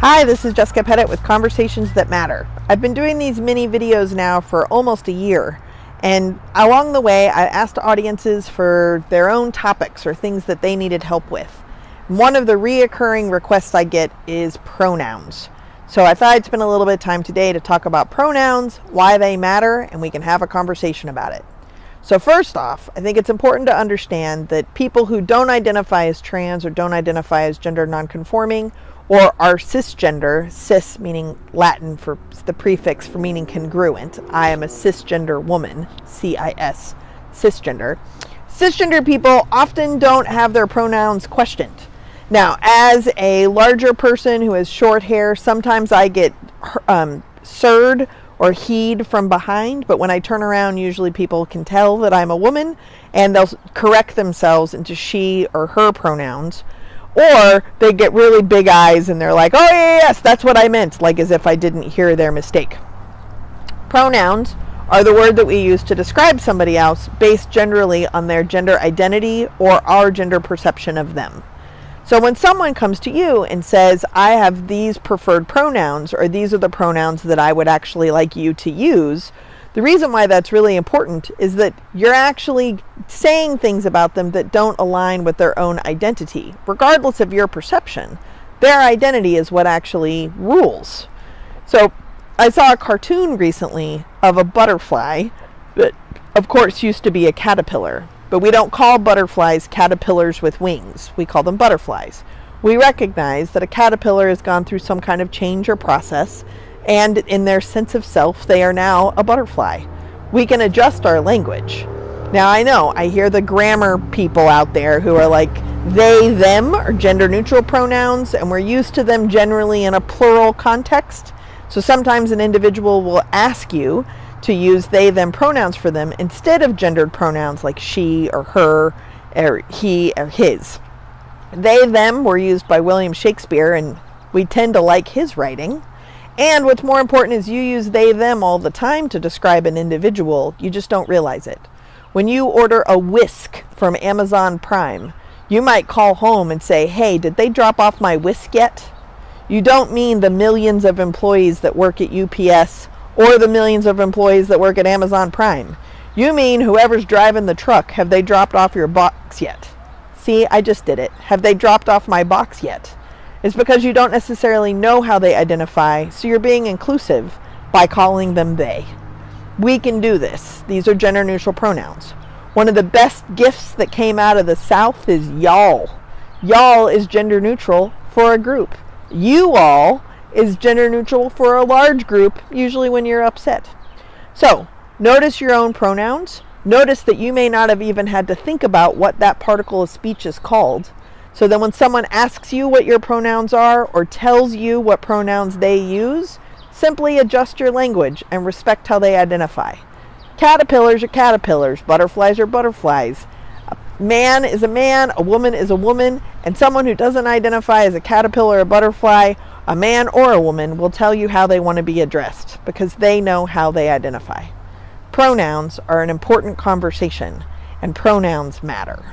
Hi, this is Jessica Pettitt with Conversations That Matter. I've been doing these mini videos now for almost a year, and along the way I asked audiences for their own topics or things that they needed help with. One of the reoccurring requests I get is pronouns. So I thought I'd spend a little bit of time today to talk about pronouns, why they matter, and we can have a conversation about it. So first off, I think it's important to understand that people who don't identify as trans or don't identify as gender nonconforming or are cisgender, cis meaning Latin for the prefix for meaning congruent. I am a cisgender woman, C-I-S, cisgender. Cisgender people often don't have their pronouns questioned. Now, as a larger person who has short hair, sometimes I get sirred or heed from behind, but when I turn around, usually people can tell that I'm a woman and they'll correct themselves into she or her pronouns. Or they get really big eyes and they're like, oh yes, that's what I meant, like as if I didn't hear their mistake. Pronouns are the word that we use to describe somebody else based generally on their gender identity or our gender perception of them. So when someone comes to you and says, I have these preferred pronouns, or these are the pronouns that I would actually like you to use, the reason why that's really important is that you're actually saying things about them that don't align with their own identity. Regardless of your perception, their identity is what actually rules. So I saw a cartoon recently of a butterfly that, of course, used to be a caterpillar. But we don't call butterflies caterpillars with wings. We call them butterflies. We recognize that a caterpillar has gone through some kind of change or process, and in their sense of self, they are now a butterfly. We can adjust our language. Now, I know, I hear the grammar people out there who are like, they, them are gender neutral pronouns, and we're used to them generally in a plural context. So sometimes an individual will ask you to use they, them pronouns for them instead of gendered pronouns like she or her or he or his. They, them were used by William Shakespeare, and we tend to like his writing. And what's more important is you use they, them all the time to describe an individual. You just don't realize it. When you order a whisk from Amazon Prime, you might call home and say, hey, did they drop off my whisk yet? You don't mean the millions of employees that work at UPS or the millions of employees that work at Amazon Prime. You mean whoever's driving the truck, have they dropped off your box yet? See, I just did it. Have they dropped off my box yet? It's because you don't necessarily know how they identify, so you're being inclusive by calling them they. We can do this. These are gender neutral pronouns. One of the best gifts that came out of the South is y'all. Y'all is gender neutral for a group. You all is gender neutral for a large group, usually when you're upset. So, notice your own pronouns. Notice that you may not have even had to think about what that particle of speech is called. So then when someone asks you what your pronouns are or tells you what pronouns they use, simply adjust your language and respect how they identify. Caterpillars are caterpillars, butterflies are butterflies. A man is a man, a woman is a woman, and someone who doesn't identify as a caterpillar or a butterfly, a man or a woman, will tell you how they want to be addressed because they know how they identify. Pronouns are an important conversation, and pronouns matter.